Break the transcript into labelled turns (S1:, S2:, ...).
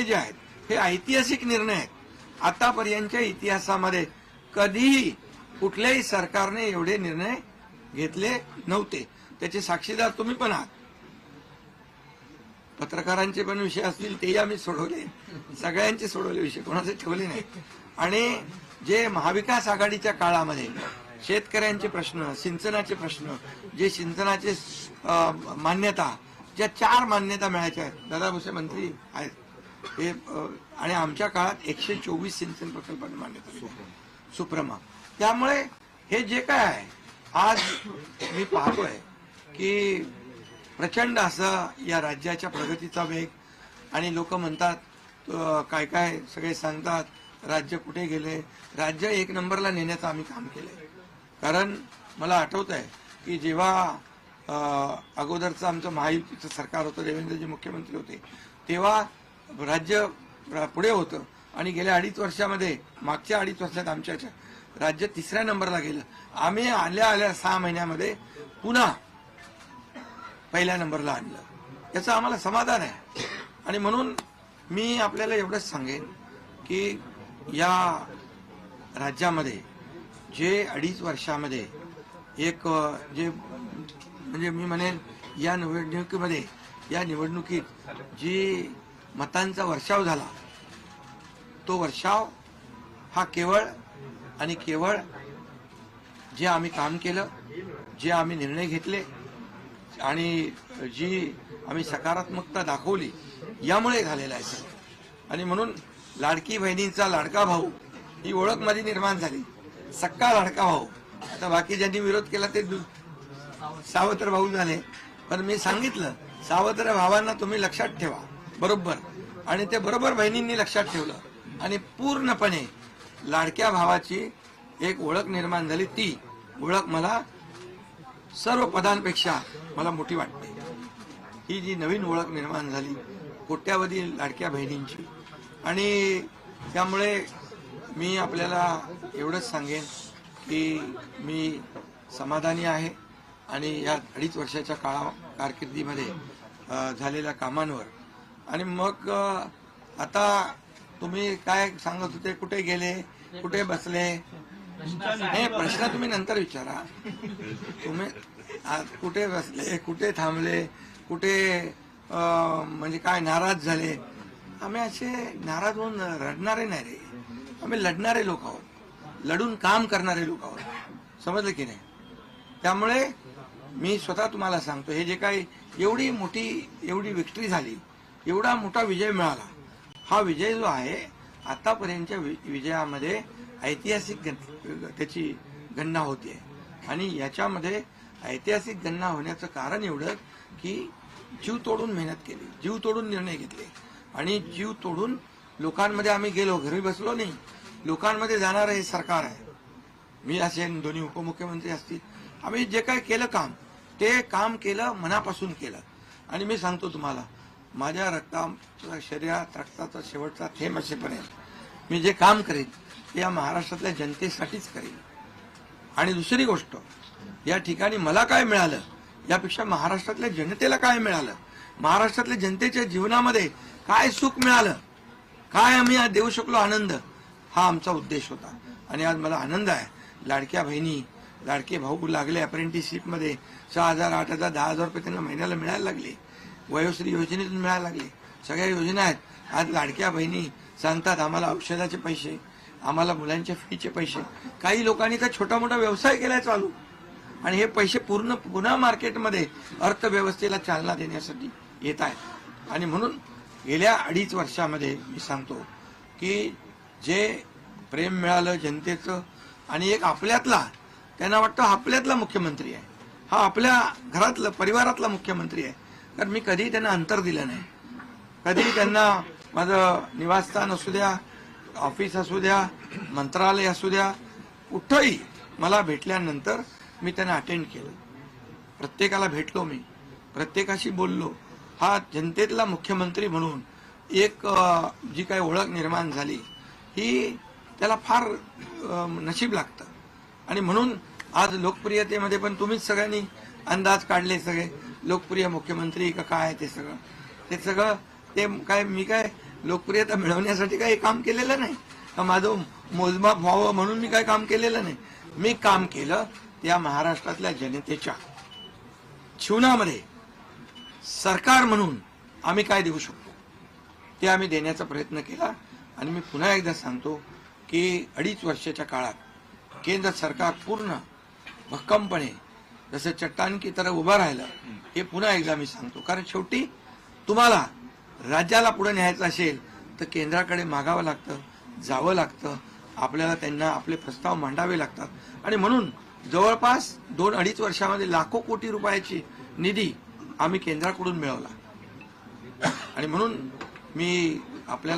S1: जे आहेत हे ऐतिहासिक निर्णय आहेत. आतापर्यंतच्या इतिहासामध्ये कधीही कुठल्याही सरकारने एवढे निर्णय घेतले नव्हते. त्याचे साक्षीदार तुम्ही पण आहात. पत्रकारांचे पण विषय असतील तेही आम्ही सोडवले, सगळ्यांचे सोडवले विषय, कोणाचे ठेवले नाही. आणि जे महाविकास आघाडीच्या काळामध्ये शेतकऱ्यांचे प्रश्न, सिंचनाचे प्रश्न, जे सिंचनाचे मान्यता, ज्या 4 मान्यता मिळायच्या आहेत, दादा भुसे मंत्री आहेत हे, आणि आमच्या काळात 124 सिंचन प्रकल्पांना मान्यता सुप्रमा. त्यामुळे हे जे काय आहे आज मी पाहतोय की प्रचंड असं या राज्याच्या प्रगतीचा वेग. आणि लोक म्हणतात काय काय सगळे सांगतात राज्य कुठे गेले. राज्य 1 नंबरला नेण्याचं आम्ही काम केलंय. कारण मला आठवत आहे की जेव्हा अगोदरचं आमचं महायुतीचं सरकार होतं, देवेंद्रजी मुख्यमंत्री होते, तेव्हा राज्य पुढे होतं. आणि गेल्या 2.5 वर्षामध्ये, मागच्या 2.5 वर्षात आमच्या राज्य 3ऱ्या नंबरला गेलं. आम्ही आल्या 6 महिन्यामध्ये पुन्हा 1ल्या नंबरला आणलं. याचं आम्हाला समाधान आहे. आणि म्हणून मी आपल्याला एवढंच सांगेन की या राज्यामध्ये जे 2.5 वर्षामध्ये एक जे म्हणजे मी म्हणेन या निवडणुकीत जी मतांचा वर्षाव झाला, तो वर्षाव हा केवळ आणि केवळ जे आम्ही काम केलं, जे आम्ही निर्णय घेतले आणि जी आम्ही सकारात्मकता दाखवली यामुळे झालेला आहे. आणि म्हणून लाडकी बहिणींचा लाडका भाऊ ही ओळख माझी निर्माण झाली. सक्का लाडका भाऊ. आता बाकी ज्यांनी विरोध केला ते सावत्र भाऊ झाले. पण मी सांगितलं सावत्र भावांना तुम्ही लक्षात ठेवा बरोबर. आणि ते बरोबर बहिणींनी लक्षात ठेवलं आणि पूर्णपणे लाडक्या भावाची एक ओळख निर्माण झाली. ती ओळख मला सर्व पदांपेक्षा मला मोठी वाटते. ही जी नवीन ओळख निर्माण झाली कोट्यावधी लाडक्या बहिणींची. आणि त्यामुळे मी आपल्याला एवढंच सांगेन की मी समाधानी आहे. आणि या 2.5 वर्षाच्या कारकिर्दीमध्ये झालेल्या कामांवर. आणि मग आता तुम्ही काय सांगत होते, कुठे गेले, कुठे बसले, हे प्रश्न तुम्ही नंतर विचारा. तुम्ही कुठे बसले, कुठे थांबले, कुठे म्हणजे काय नाराज झाले. आम्ही असे नाराज होऊन रडणारे नाही रे. आम्ही लढणारे लोक आहोत, लढून काम करणारे लोक आहोत. समजलं की नाही. त्यामुळे मी स्वतः तुम्हाला सांगतो, हे जे काही एवढी विक्ट्री झाली, एवढा मोठा विजय मिळाला, हा विजय जो आहे आतापर्यंतच्या विजयामध्ये ऐतिहासिक त्याची गणना होते. आणि याच्यामध्ये ऐतिहासिक गणना होण्याचं कारण एवढं की जीव तोडून मेहनत केली, जीव तोडून निर्णय घेतले आणि जीव तोडून लोकांमध्ये आम्ही गेलो. घरी बसलो नाही, लोकांमध्ये जाणारं हे सरकार आहे. मी असेन, दोन्ही उपमुख्यमंत्री असतील, आम्ही जे काही केलं काम, ते काम केलं, मनापासून केलं. आणि मी सांगतो तुम्हाला, माझ्या शरीरात रक्ताचा शेवटचा थेंब असेपर्यंत मी जे काम करेन ते या महाराष्ट्रातल्या जनतेसाठीच करेन. आणि दुसरी गोष्ट, या ठिकाणी मला काय मिळालं यापेक्षा महाराष्ट्रातल्या जनतेला काय मिळालं, महाराष्ट्रातल्या जनतेच्या जीवनामध्ये काय सुख मिळालं, काय आम्ही आज देऊ शकलो आनंद, हा आमचा उद्देश होता. आणि आज मला आनंद आहे. लाडक्या बहिणी, लाडके भाऊ लागले अप्रेंटिसशिपमध्ये. 6,000, 8,000, 10,000 रुपये त्यांना महिन्याला मिळायला लागले. वयोश्री योजनेतून मिळायला लागले. सगळ्या योजना आहेत. आज लाडक्या बहिणी सांगतात आम्हाला औषधाचे पैसे, आम्हाला मुलांच्या फीचे पैसे. काही लोकांनी तर छोटा मोठा व्यवसाय केलाय चालू. आणि हे पैसे पुन्हा मार्केटमध्ये अर्थव्यवस्थेला चालना देण्यासाठी येत आहेत. आणि म्हणून गेल्या 2.5 वर्षामध्ये मी सांगतो की जे प्रेम मिळालं जनतेचं, आणि एक आपल्यातला, त्यांना वाटतं आपल्यातला मुख्यमंत्री आहे, हा आपल्या घरातला परिवारातला मुख्यमंत्री आहे. कारण मी कधीही त्यांना अंतर दिलं नाही. कधीही त्यांना माझं निवासस्थान असू द्या, ऑफिस असू द्या, मंत्रालय असू द्या, कुठंही मला भेटल्यानंतर मी त्यांना अटेंड केलं. प्रत्येकाला भेटलो, मी प्रत्येकाशी बोललो. हा जनतेतला मुख्यमंत्री म्हणून एक जी काही ओळख निर्माण झाली, ही त्याला फार नशीब लागतं. आणि म्हणून आज लोकप्रियतेमध्ये पण तुम्हीच सगळ्यांनी अंदाज काढले, सगळे लोकप्रिय मुख्यमंत्री का काय ते सगळं ते काय मी काय लोकप्रियता मिळवण्यासाठी काही काम केलेलं नाही, का माझं मोजमाप व्हावं म्हणून मी काही काम केलेलं नाही. मी काम केलं त्या महाराष्ट्रातल्या जनतेच्या जीवनामध्ये सरकार म्हणून आम्ही काय देऊ शकतो ते आम्ही देण्याचा प्रयत्न केला. आणि मी पुन्हा एकदा सांगतो की 2.5 वर्षाच्या काळात केंद्र सरकार पूर्ण भक्कमपणे जसं चट्टान की तरह उभं राहिलं, हे पुन्हा एकदा मी सांगतो. कारण शेवटी तुम्हाला राज्याला पुढे न्यायचं असेल तर केंद्राकडे मागावं लागतं, जावं लागतं, आपल्याला त्यांना आपले प्रस्ताव मांडावे लागतात. आणि म्हणून जवळपास 2-2.5 वर्षामध्ये लाखो कोटी रुपयाची निधी आम्ही केंद्राकडून मिळवला. आणि म्हणून मी आपल्याला